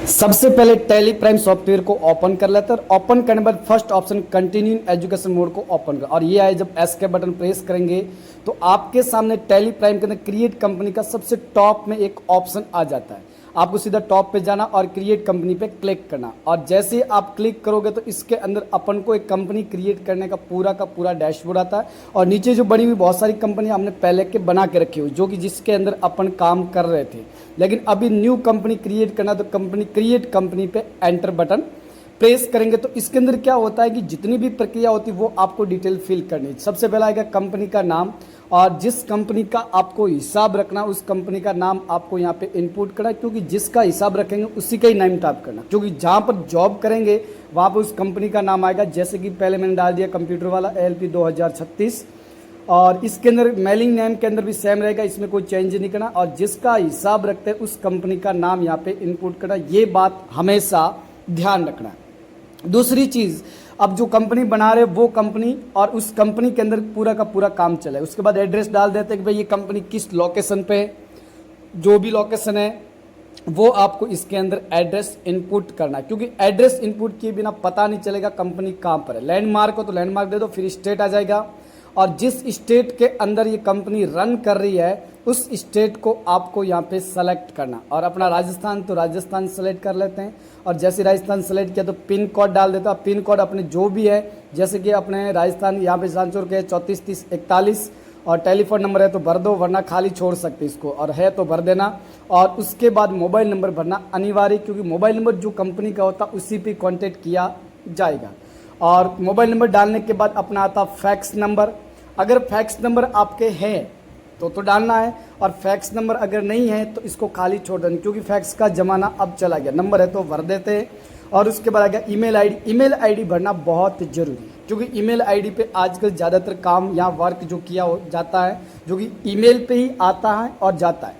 सबसे पहले tally prime software को ओपन कर लेते हैं। ओपन करने के बाद first option continue education mode को ओपन कर, और ये आए जब एस के बटन प्रेस करेंगे तो आपके सामने टैली प्राइम के अंदर क्रिएट कंपनी का सबसे टॉप में एक ऑप्शन आ जाता है। आपको सीधा टॉप पे जाना और क्रिएट कंपनी पे क्लिक करना, और जैसे ही आप क्लिक करोगे तो इसके अंदर अपन को एक कंपनी क्रिएट करने का पूरा डैशबोर्ड आता है। और नीचे जो बनी हुई बहुत सारी कंपनी हमने पहले के बना के रखी हुई, जो कि जिसके अंदर अपन काम कर रहे थे, लेकिन अभी न्यू कंपनी क्रिएट करना तो कंपनी क्रिएट कंपनी पे एंटर बटन प्रेस करेंगे तो इसके अंदर क्या होता है कि जितनी भी प्रक्रिया होती है वो आपको डिटेल फिल करनी है। सबसे पहला आएगा कंपनी का नाम, और जिस कंपनी का आपको हिसाब रखना उस कंपनी का नाम आपको यहाँ पे इनपुट करना है, क्योंकि जिसका हिसाब रखेंगे उसी का ही नाम टाइप करना, क्योंकि जहाँ पर जॉब करेंगे वहाँ पर उस कंपनी का नाम आएगा। जैसे कि पहले मैंने डाल दिया कंप्यूटर वाला ALP 2036, और इसके अंदर मेलिंग नेम के अंदर भी सेम रहेगा, इसमें कोई चेंज नहीं करना, और जिसका हिसाब रखते हैं उस कंपनी का नाम यहाँ पे इनपुट करना। ये बात हमेशा ध्यान रखना है। दूसरी चीज़, अब जो कंपनी बना रहे वो कंपनी और उस कंपनी के अंदर पूरा का पूरा काम चले। उसके बाद एड्रेस डाल देते हैं कि भाई ये कंपनी किस लोकेशन पे है, जो भी लोकेशन है वो आपको इसके अंदर एड्रेस इनपुट करना है, क्योंकि एड्रेस इनपुट किए बिना पता नहीं चलेगा कंपनी कहाँ पर है। लैंडमार्क हो तो लैंडमार्क दे दो, फिर स्टेट आ जाएगा, और जिस स्टेट के अंदर ये कंपनी रन कर रही है उस स्टेट को आपको यहाँ पे सेलेक्ट करना। और अपना राजस्थान तो राजस्थान सेलेक्ट कर लेते हैं, और जैसे राजस्थान सेलेक्ट किया तो पिन कोड डाल देता हूँ। पिन कोड अपने जो भी है, जैसे कि अपने राजस्थान यहाँ पे सांचौर के 343041, और टेलीफोन नंबर है तो भर दो, वरना खाली छोड़ सकते इसको, और है तो भर देना। और उसके बाद मोबाइल नंबर भरना अनिवार्य, क्योंकि मोबाइल नंबर जो कंपनी का होता है उसी पे कॉन्टेक्ट किया जाएगा। और मोबाइल नंबर डालने के बाद अपना आता फैक्स नंबर। अगर फैक्स नंबर आपके हैं तो डालना है, और फैक्स नंबर अगर नहीं है तो इसको खाली छोड़ देना, क्योंकि फैक्स का ज़माना अब चला गया। नंबर है तो भर देते हैं। और उसके बाद आ गया ईमेल आईडी। ईमेल आईडी भरना बहुत ज़रूरी है, क्योंकि ईमेल आईडी पे आजकल ज़्यादातर काम या वर्क जो किया जाता है, जो कि ईमेल पे ही आता है और जाता है।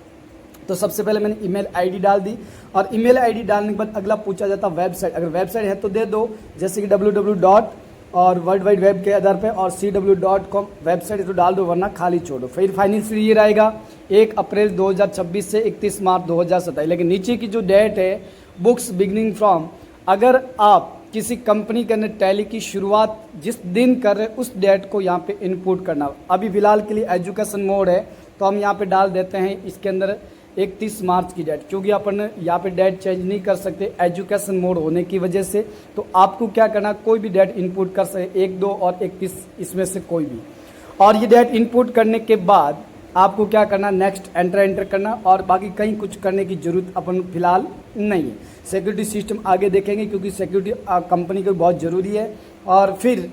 तो सबसे पहले मैंने ईमेल आईडी डाल दी, और ईमेल आईडी डालने के बाद अगला पूछा जाता वेबसाइट। अगर वेबसाइट है तो दे दो, जैसे कि www. और वर्ल्ड वाइड वेब के आधार पे, और CW.com वेबसाइट तो डाल दो, वरना खाली छोड़ो। फिर फाइनेंशियल ईयर आएगा 1 अप्रैल 2026 से 31 मार्च 2027, लेकिन नीचे की जो डेट है बुक्स बिगनिंग फ्रॉम, अगर आप किसी कंपनी के अंदर टैली की शुरुआत जिस दिन कर रहे हैं उस डेट को यहाँ पे इनपुट करना। अभी फिलहाल के लिए एजुकेशन मोड है तो हम यहाँ पे डाल देते हैं इसके अंदर 31 मार्च की डेट, क्योंकि अपन यहाँ पे डेट चेंज नहीं कर सकते एजुकेशन मोड होने की वजह से। तो आपको क्या करना, कोई भी डेट इनपुट कर सकते, 1, 2 और 31 इसमें से कोई भी। और ये डेट इनपुट करने के बाद आपको क्या करना, नेक्स्ट एंटर करना, और बाकी कहीं कुछ करने की जरूरत अपन फिलहाल नहीं है। सिक्योरिटी सिस्टम आगे देखेंगे, क्योंकि सिक्योरिटी कंपनी को बहुत ज़रूरी है। और फिर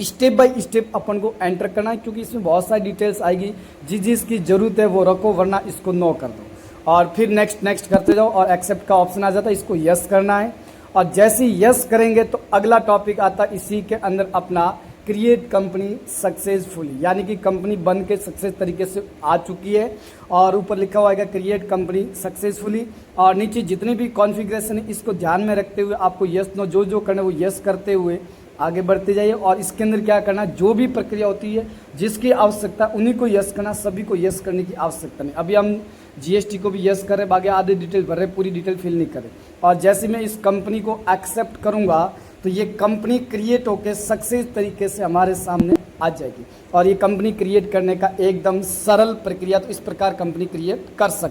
स्टेप बाय स्टेप अपन को एंटर करना है, क्योंकि इसमें बहुत सारी डिटेल्स आएगी, जिसकी ज़रूरत है वो रखो, वरना इसको नो कर दो। और फिर नेक्स्ट करते जाओ, और एक्सेप्ट का ऑप्शन आ जाता है, इसको यस करना है। और जैसे ही यस करेंगे तो अगला टॉपिक आता है इसी के अंदर अपना क्रिएट कंपनी सक्सेसफुली, यानी कि कंपनी बन के सक्सेस तरीके से आ चुकी है, और ऊपर लिखा हुआ है क्रिएट कंपनी सक्सेसफुली। और नीचे जितने भी कॉन्फ़िगरेशन है इसको ध्यान में रखते हुए आपको यस नो जो करना है वो यस करते हुए आगे बढ़ते जाइए। और इसके अंदर क्या करना, जो भी प्रक्रिया होती है जिसकी आवश्यकता उन्हीं को यस करना, सभी को यस करने की आवश्यकता नहीं। अभी हम GST को भी यस कर रहे, बाकी आधे डिटेल भर रहे, पूरी डिटेल फिल नहीं करें। और जैसे मैं इस कंपनी को एक्सेप्ट करूंगा तो ये कंपनी क्रिएट होकर सक्सेस तरीके से हमारे सामने आ जाएगी। और ये कंपनी क्रिएट करने का एकदम सरल प्रक्रिया, तो इस प्रकार कंपनी क्रिएट कर सकते।